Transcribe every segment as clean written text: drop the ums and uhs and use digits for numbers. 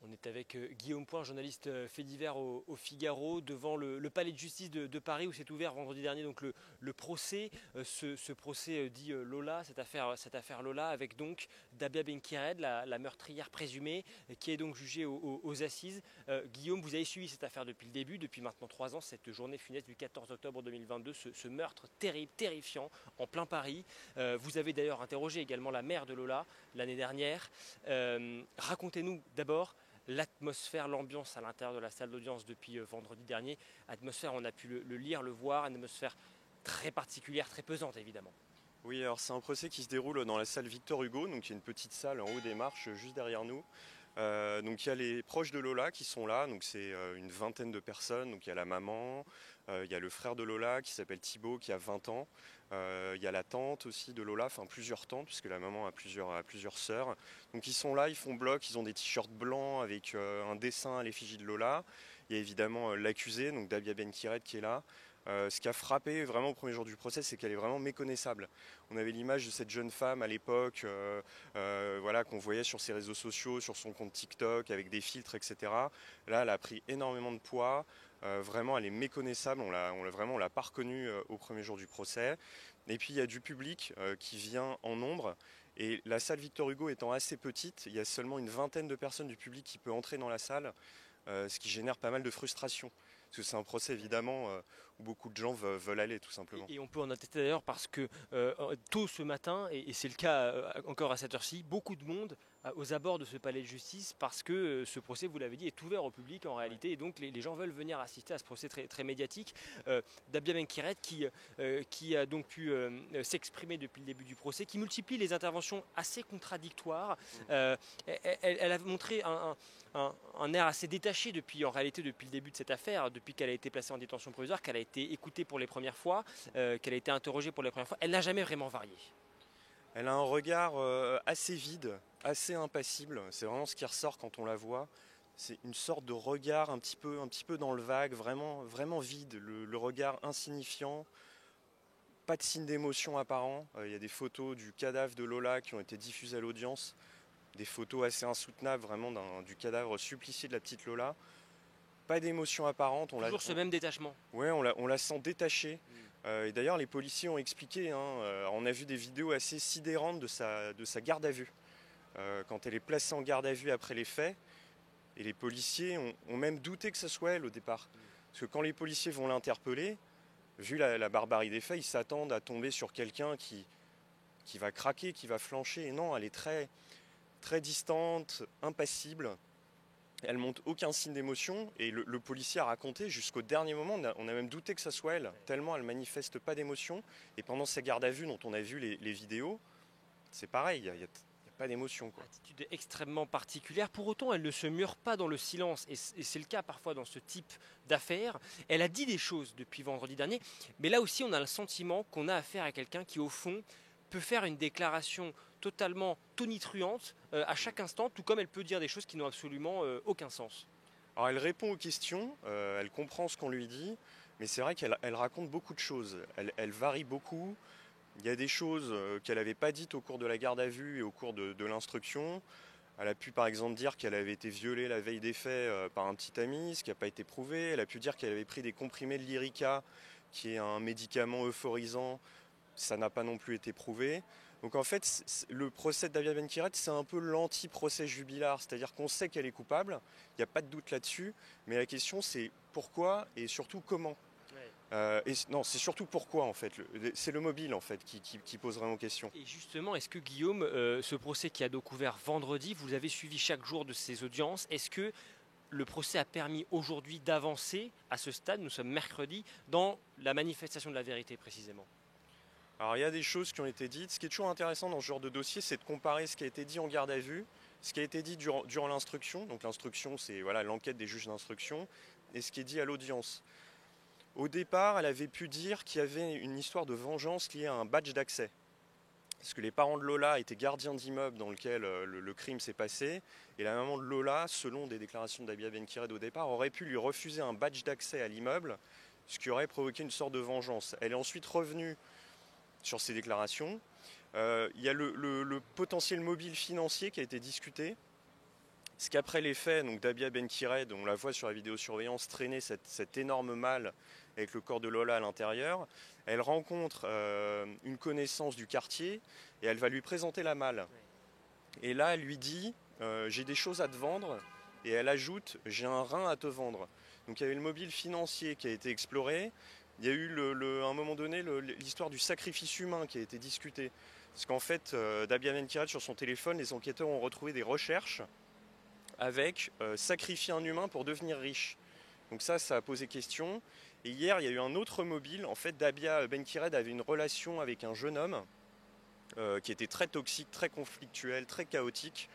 On est avec Guillaume Point, journaliste fait divers au Figaro, devant le palais de justice de Paris où s'est ouvert vendredi dernier donc le procès. Ce procès dit Lola, cette affaire Lola, avec donc Dabia Benkired, la meurtrière présumée, qui est donc jugée aux assises. Guillaume, vous avez suivi cette affaire depuis le début, depuis maintenant 3 ans, cette journée funeste du 14 octobre 2022, ce meurtre terrible, terrifiant, en plein Paris. Vous avez d'ailleurs interrogé également la mère de Lola l'année dernière. Racontez-nous d'abord l'atmosphère, l'ambiance à l'intérieur de la salle d'audience depuis vendredi dernier. Atmosphère, on a pu le lire, le voir, une atmosphère très particulière, très pesante évidemment. Oui, alors c'est un procès qui se déroule dans la salle Victor Hugo, donc il y a une petite salle en haut des marches juste derrière nous. Donc il y a les proches de Lola qui sont là, donc c'est une vingtaine de personnes. Donc il y a la maman, il y a le frère de Lola qui s'appelle Thibaut qui a 20 ans. Il y a la tante aussi de Lola, enfin plusieurs tantes puisque la maman a plusieurs sœurs. Donc ils sont là, ils font bloc, ils ont des t-shirts blancs avec un dessin à l'effigie de Lola. Il y a évidemment l'accusé, donc Dabia Benkired qui est là. Ce qui a frappé vraiment au premier jour du procès, c'est qu'elle est vraiment méconnaissable. On avait l'image de cette jeune femme à l'époque, voilà, qu'on voyait sur ses réseaux sociaux, sur son compte TikTok, avec des filtres, etc. Là, elle a pris énormément de poids. Vraiment, elle est méconnaissable. On l'a pas reconnue au premier jour du procès. Et puis, il y a du public qui vient en nombre. Et la salle Victor Hugo étant assez petite, il y a seulement une vingtaine de personnes du public qui peut entrer dans la salle, ce qui génère pas mal de frustration. Parce que c'est un procès évidemment où beaucoup de gens veulent aller tout simplement. Et on peut en attester d'ailleurs parce que tôt ce matin, et c'est le cas encore à cette heure-ci, beaucoup de monde aux abords de ce palais de justice parce que ce procès, vous l'avez dit, est ouvert au public en réalité, et donc les gens veulent venir assister à ce procès très, très médiatique. Dabia Benkired qui a donc pu s'exprimer depuis le début du procès, qui multiplie les interventions assez contradictoires. Elle a montré un air assez détaché en réalité depuis le début de cette affaire, depuis qu'elle a été placée en détention provisoire, qu'elle a été écoutée pour les premières fois, qu'elle a été interrogée pour les premières fois. Elle n'a jamais vraiment varié. Elle a un regard assez vide, assez impassible. C'est vraiment ce qui ressort quand on la voit. C'est une sorte de regard un petit peu dans le vague, vraiment, vraiment vide. Le regard insignifiant, pas de signe d'émotion apparent. Il y a des photos du cadavre de Lola qui ont été diffusées à l'audience. Des photos assez insoutenables, vraiment, du cadavre supplicié de la petite Lola. Pas d'émotion apparente. Toujours ce même détachement. Ouais, on la sent détachée. Et d'ailleurs, les policiers ont expliqué, on a vu des vidéos assez sidérantes de sa garde à vue. Quand elle est placée en garde à vue après les faits, et les policiers ont même douté que ce soit elle au départ. Parce que quand les policiers vont l'interpeller, vu la barbarie des faits, ils s'attendent à tomber sur quelqu'un qui va craquer, qui va flancher. Et non, elle est très, très distante, impassible. Elle montre aucun signe d'émotion et le policier a raconté jusqu'au dernier moment, on a même douté que ça soit elle, tellement elle manifeste pas d'émotion. Et pendant ces gardes à vue dont on a vu les vidéos, c'est pareil, il n'y a pas d'émotion. Attitude extrêmement particulière. Pour autant, elle ne se mure pas dans le silence. Et c'est le cas parfois dans ce type d'affaires. Elle a dit des choses depuis vendredi dernier. Mais là aussi, on a le sentiment qu'on a affaire à quelqu'un qui, au fond, peut faire une déclaration totalement tonitruante à chaque instant, tout comme elle peut dire des choses qui n'ont absolument aucun sens. Alors elle répond aux questions, elle comprend ce qu'on lui dit, mais c'est vrai qu'elle raconte beaucoup de choses. Elle varie beaucoup. Il y a des choses qu'elle n'avait pas dites au cours de la garde à vue et au cours de l'instruction. Elle a pu par exemple dire qu'elle avait été violée la veille des faits par un petit ami, ce qui n'a pas été prouvé. Elle a pu dire qu'elle avait pris des comprimés de Lyrica, qui est un médicament euphorisant. Ça n'a pas non plus été prouvé. Donc en fait, le procès de Dabia Benkired, c'est un peu l'anti-procès Jubillar, c'est-à-dire qu'on sait qu'elle est coupable, il n'y a pas de doute là-dessus, mais la question c'est pourquoi et surtout comment. Non, c'est surtout pourquoi en fait, c'est le mobile en fait qui pose vraiment question. Et justement, est-ce que Guillaume, ce procès qui a donc ouvert vendredi, vous avez suivi chaque jour de ces audiences, est-ce que le procès a permis aujourd'hui d'avancer à ce stade, nous sommes mercredi, dans la manifestation de la vérité précisément ? Alors il y a des choses qui ont été dites. Ce qui est toujours intéressant dans ce genre de dossier, c'est de comparer ce qui a été dit en garde à vue, ce qui a été dit durant l'instruction. Donc l'instruction, c'est voilà, l'enquête des juges d'instruction, et ce qui est dit à l'audience. Au départ, elle avait pu dire qu'il y avait une histoire de vengeance liée à un badge d'accès. Parce que les parents de Lola étaient gardiens d'immeuble dans lequel le crime s'est passé. Et la maman de Lola, selon des déclarations de Dabia Benkired au départ, aurait pu lui refuser un badge d'accès à l'immeuble, ce qui aurait provoqué une sorte de vengeance. Elle est ensuite revenue sur ces déclarations. Il y a le potentiel mobile financier qui a été discuté, Ce qu'après les faits, donc Dabia Benkired, on la voit sur la vidéosurveillance traîner cette énorme malle avec le corps de Lola à l'intérieur, elle rencontre une connaissance du quartier et elle va lui présenter la malle. Et là, elle lui dit j'ai des choses à te vendre, et elle ajoute j'ai un rein à te vendre. Donc il y avait le mobile financier qui a été exploré. Il y a eu à un moment donné l'histoire du sacrifice humain qui a été discutée. Parce qu'en fait, Dabia Benkired, sur son téléphone, les enquêteurs ont retrouvé des recherches avec sacrifier un humain pour devenir riche. Donc ça a posé question. Et hier, il y a eu un autre mobile. En fait, Dabia Benkired avait une relation avec un jeune homme qui était très toxique, très conflictuel, très chaotique.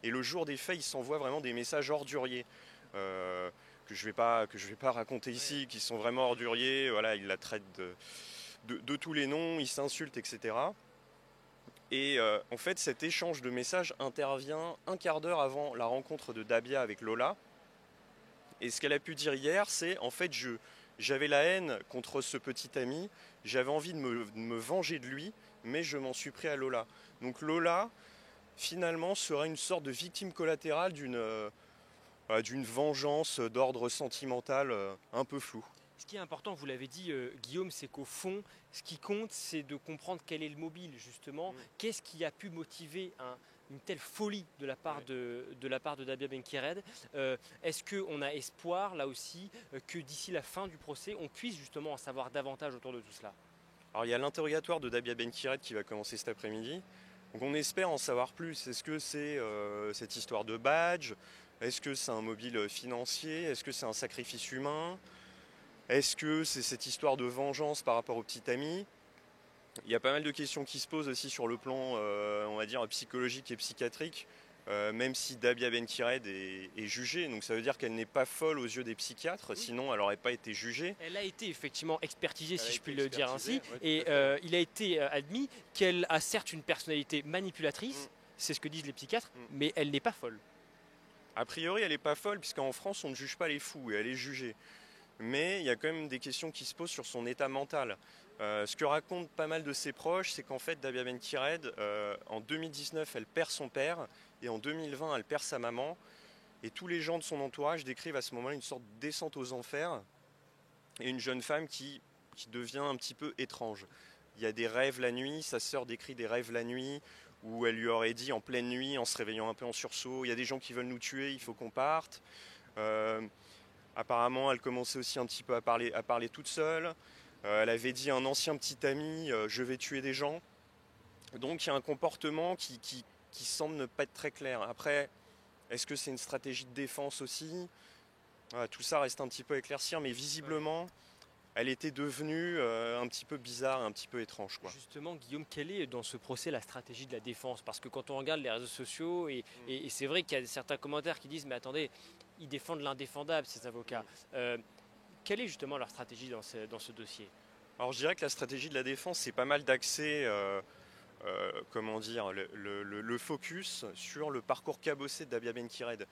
Et le jour des faits, il s'envoie vraiment des messages orduriers. Que je vais pas raconter ici, qui sont vraiment orduriers. Voilà, il la traite de tous les noms, il s'insulte, etc. Et en fait, cet échange de messages intervient un quart d'heure avant la rencontre de Dabia avec Lola. Et ce qu'elle a pu dire hier, c'est en fait, j'avais la haine contre ce petit ami, j'avais envie de me venger de lui, mais je m'en suis pris à Lola. Donc Lola, finalement, sera une sorte de victime collatérale d'une vengeance d'ordre sentimental un peu floue. Ce qui est important, vous l'avez dit Guillaume, c'est qu'au fond, ce qui compte, c'est de comprendre quel est le mobile justement. Qu'est-ce qui a pu motiver une telle folie de la part de Dabia Benkired. Est-ce qu'on a espoir là aussi que d'ici la fin du procès, on puisse justement en savoir davantage autour de tout cela? Alors il y a l'interrogatoire de Dabia Benkired qui va commencer cet après-midi. Donc on espère en savoir plus. Est-ce que c'est cette histoire de badge? Est-ce que c'est un mobile financier? Est-ce que c'est un sacrifice humain? Est-ce que c'est cette histoire de vengeance par rapport au petit ami? Il y a pas mal de questions qui se posent aussi sur le plan, on va dire, psychologique et psychiatrique, même si Dabia Benkired est jugée. Donc ça veut dire qu'elle n'est pas folle aux yeux des psychiatres, sinon elle n'aurait pas été jugée. Elle a été effectivement expertisée, si je puis le dire ainsi, et il a été admis qu'elle a certes une personnalité manipulatrice, c'est ce que disent les psychiatres, mais elle n'est pas folle. A priori, elle n'est pas folle, puisqu'en France, on ne juge pas les fous, et elle est jugée. Mais il y a quand même des questions qui se posent sur son état mental. Ce que racontent pas mal de ses proches, c'est qu'en fait, Dabia Benkired, en 2019, elle perd son père, et en 2020, elle perd sa maman. Et tous les gens de son entourage décrivent à ce moment-là une sorte de descente aux enfers, et une jeune femme qui devient un petit peu étrange. Il y a des rêves la nuit, sa sœur décrit des rêves la nuit, où elle lui aurait dit en pleine nuit, en se réveillant un peu en sursaut, il y a des gens qui veulent nous tuer, il faut qu'on parte. Apparemment, elle commençait aussi un petit peu à parler toute seule. Elle avait dit à un ancien petit ami je vais tuer des gens. Donc il y a un comportement qui semble ne pas être très clair. Après, est-ce que c'est une stratégie de défense aussi? Tout ça reste un petit peu à éclaircir, mais visiblement, elle était devenue un petit peu bizarre, un petit peu étrange, quoi. Justement, Guillaume, quelle est dans ce procès la stratégie de la défense? Parce que quand on regarde les réseaux sociaux, et c'est vrai qu'il y a certains commentaires qui disent mais attendez, ils défendent l'indéfendable, ces avocats. Quelle est justement leur stratégie dans ce dossier? Alors je dirais que la stratégie de la défense, c'est pas mal d'axer comment dire, le focus sur le parcours cabossé de Dabia Benkired.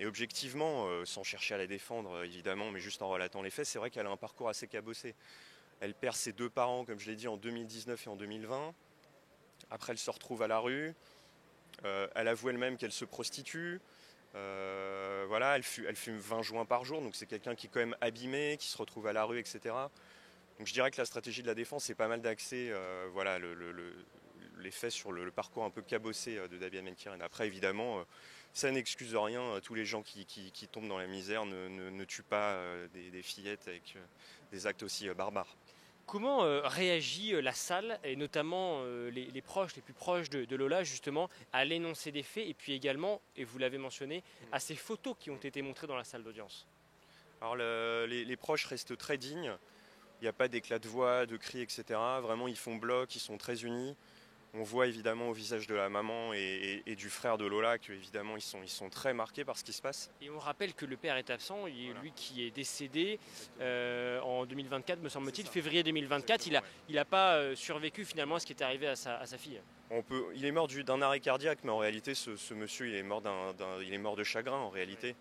Et objectivement, sans chercher à la défendre évidemment, mais juste en relatant les faits, c'est vrai qu'elle a un parcours assez cabossé. Elle perd ses deux parents, comme je l'ai dit, en 2019 et en 2020. Après, elle se retrouve à la rue. Elle avoue elle-même qu'elle se prostitue. Voilà, elle fume 20 joints par jour, donc c'est quelqu'un qui est quand même abîmé, qui se retrouve à la rue, etc. Donc je dirais que la stratégie de la défense, c'est pas mal d'axer voilà, les faits sur le parcours un peu cabossé de Dabia Benkired. Après, évidemment, ça n'excuse rien. Tous les gens qui tombent dans la misère ne tuent pas des fillettes avec des actes aussi barbares. Comment réagit la salle, et notamment les proches, les plus proches de Lola, justement, à l'énoncé des faits, et puis également, et vous l'avez mentionné, à ces photos qui ont été montrées dans la salle d'audience? Alors les proches restent très dignes. Il n'y a pas d'éclat de voix, de cris, etc. Vraiment, ils font bloc, ils sont très unis. On voit évidemment au visage de la maman et du frère de Lola qu'évidemment ils sont très marqués par ce qui se passe. Et on rappelle que le père est absent, lui qui est décédé en 2024, me semble-t-il, février 2024. Il n'a pas survécu finalement à ce qui est arrivé à sa fille. Il est mort d'un arrêt cardiaque, mais en réalité ce monsieur il est mort de chagrin en réalité.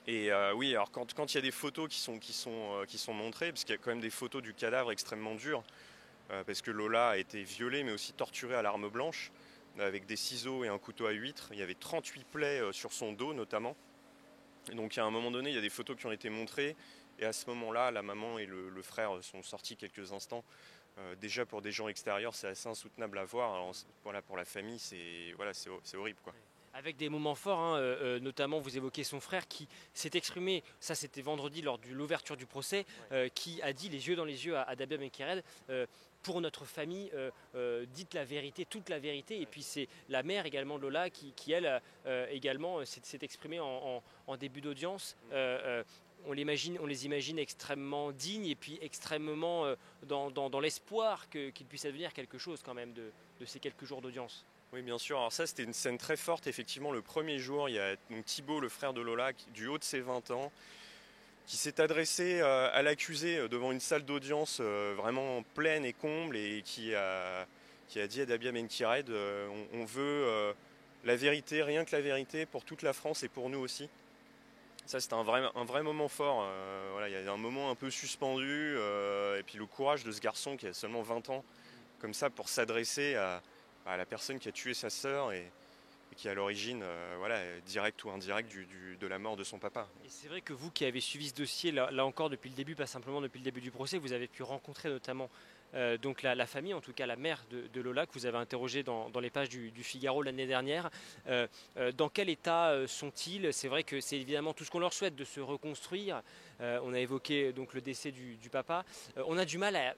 Et oui, alors quand il y a des photos qui sont montrées, parce qu'il y a quand même des photos du cadavre extrêmement dures, parce que Lola a été violée mais aussi torturée à l'arme blanche. avec des ciseaux et un couteau à huître. Il y avait 38 plaies sur son dos notamment. Et donc à un moment donné, il y a des photos qui ont été montrées. Et à ce moment-là, la maman et le frère sont sortis quelques instants. Déjà pour des gens extérieurs, c'est assez insoutenable à voir. Alors, voilà, pour la famille, c'est horrible, quoi. Avec des moments forts, hein, notamment vous évoquez son frère qui s'est exprimé, ça c'était vendredi lors de l'ouverture du procès, qui a dit les yeux dans les yeux à Dabia Benkired, pour notre famille, dites la vérité, toute la vérité. Et puis c'est la mère également de Lola qui elle, également s'est exprimée en début d'audience. On les imagine extrêmement dignes et puis extrêmement dans l'espoir qu'il puisse advenir quelque chose quand même de ces quelques jours d'audience. Oui, bien sûr. Alors ça, c'était une scène très forte. Effectivement, le premier jour, il y a donc Thibaut, le frère de Lola, du haut de ses 20 ans, qui s'est adressé à l'accusé devant une salle d'audience vraiment pleine et comble et qui a dit à Dabia Benkired, on veut la vérité, rien que la vérité, pour toute la France et pour nous aussi. Ça, c'était un vrai moment fort. Voilà, il y a un moment un peu suspendu et puis le courage de ce garçon qui a seulement 20 ans, comme ça, pour s'adresser à la personne qui a tué sa sœur et qui est à l'origine, directe ou indirecte de la mort de son papa. Et c'est vrai que vous qui avez suivi ce dossier, là encore depuis le début, pas simplement depuis le début du procès, vous avez pu rencontrer notamment donc la famille, en tout cas la mère de Lola, que vous avez interrogée dans les pages du Figaro l'année dernière. Dans quel état sont-ils? C'est vrai que c'est évidemment tout ce qu'on leur souhaite, de se reconstruire. On a évoqué donc le décès du papa. On a du mal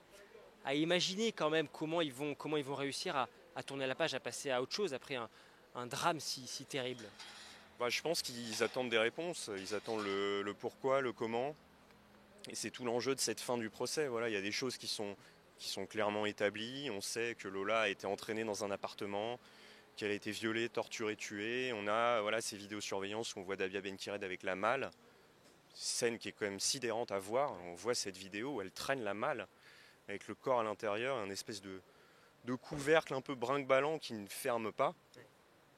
à imaginer quand même comment ils vont réussir à tourner la page, à passer à autre chose après un drame si terrible. Je pense qu'ils attendent des réponses, ils attendent le pourquoi, le comment. Et c'est tout l'enjeu de cette fin du procès. Voilà, il y a des choses qui sont clairement établies. On sait que Lola a été entraînée dans un appartement, qu'elle a été violée, torturée, tuée. On a ces vidéosurveillances où on voit Dabia Benkired avec la malle. Scène qui est quand même sidérante à voir. On voit cette vidéo où elle traîne la malle avec le corps à l'intérieur, un espèce de couvercle un peu brinque-ballant qui ne ferme pas.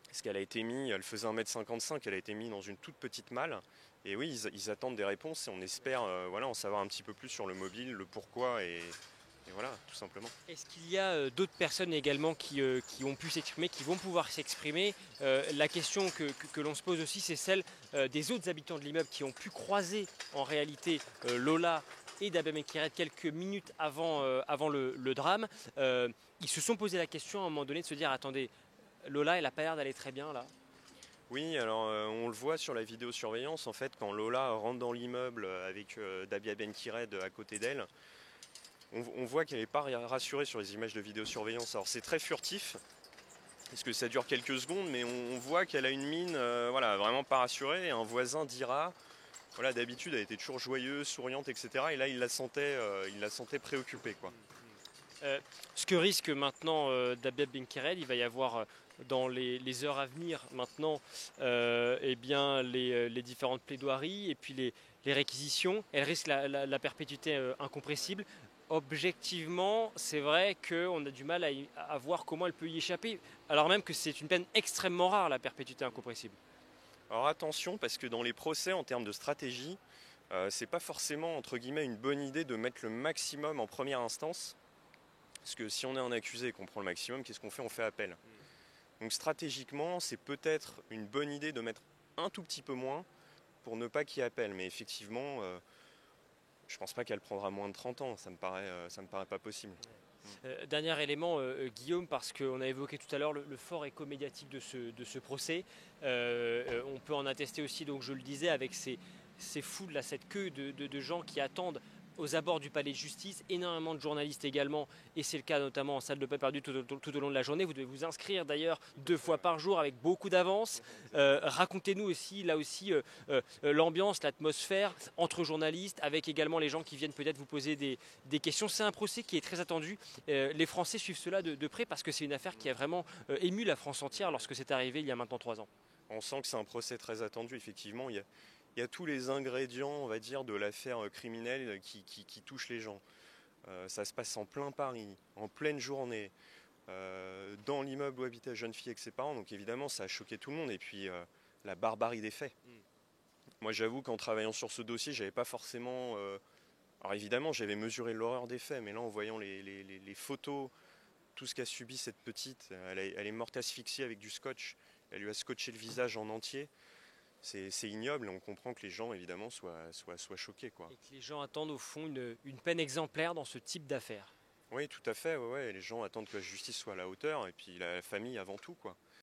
Parce qu'elle a été mise, elle faisait 1m55, elle a été mise dans une toute petite malle. Et oui, ils attendent des réponses et on espère en savoir un petit peu plus sur le mobile, le pourquoi et voilà, tout simplement. Est-ce qu'il y a d'autres personnes également qui ont pu s'exprimer, qui vont pouvoir s'exprimer? La question que l'on se pose aussi, c'est celle des autres habitants de l'immeuble qui ont pu croiser en réalité Lola et Dabia Benkired quelques minutes avant le drame. Ils se sont posé la question à un moment donné de se dire, attendez, Lola, elle n'a pas l'air d'aller très bien là. Oui, alors on le voit sur la vidéosurveillance, en fait, quand Lola rentre dans l'immeuble avec Dabia Benkired à côté d'elle, on voit qu'elle n'est pas rassurée sur les images de vidéosurveillance. Alors c'est très furtif, parce que ça dure quelques secondes, mais on voit qu'elle a une mine vraiment pas rassurée. Et un voisin dira, d'habitude elle était toujours joyeuse, souriante, etc. Et là il la sentait préoccupée, quoi. Ce que risque maintenant Dabia Benkired, il va y avoir dans les heures à venir maintenant les différentes plaidoiries et puis les réquisitions. Elle risque la perpétuité incompressible. Objectivement, c'est vrai qu'on a du mal à voir comment elle peut y échapper, alors même que c'est une peine extrêmement rare, la perpétuité incompressible. Alors attention, parce que dans les procès, en termes de stratégie, c'est pas forcément, entre guillemets, une bonne idée de mettre le maximum en première instance. Parce que si on est un accusé et qu'on prend le maximum, qu'est-ce qu'on fait? On fait appel. Donc stratégiquement, c'est peut-être une bonne idée de mettre un tout petit peu moins pour ne pas qu'il y ait appel. Mais effectivement, je pense pas qu'elle prendra moins de 30 ans. Ça me paraît pas possible. Dernier élément, Guillaume, parce qu'on a évoqué tout à l'heure le fort écho médiatique de ce procès. On peut en attester aussi, donc je le disais, avec ces foules, là, cette queue de gens qui attendent aux abords du palais de justice, énormément de journalistes également, et c'est le cas notamment en salle de pas perdue tout au long de la journée. Vous devez vous inscrire d'ailleurs 2 fois par jour avec beaucoup d'avance. Racontez-nous aussi, là aussi, l'ambiance, l'atmosphère entre journalistes, avec également les gens qui viennent peut-être vous poser des questions. C'est un procès qui est très attendu. Les Français suivent cela de près parce que c'est une affaire qui a vraiment ému la France entière lorsque c'est arrivé il y a maintenant 3 ans. On sent que c'est un procès très attendu, effectivement. Il y a tous les ingrédients, on va dire, de l'affaire criminelle qui touchent les gens. Ça se passe en plein Paris, en pleine journée, dans l'immeuble où habitait la jeune fille avec ses parents. Donc évidemment, ça a choqué tout le monde. Et puis, la barbarie des faits. Moi, j'avoue qu'en travaillant sur ce dossier, j'avais pas forcément... Alors évidemment, j'avais mesuré l'horreur des faits, mais là, en voyant les photos tout ce qu'a subi cette petite. Elle est morte asphyxiée avec du scotch. Elle lui a scotché le visage en entier. C'est ignoble et on comprend que les gens, évidemment, soient choqués, quoi. Et que les gens attendent au fond une peine exemplaire dans ce type d'affaires. Oui, tout à fait. Ouais, ouais. Les gens attendent que la justice soit à la hauteur et puis la famille avant tout, quoi.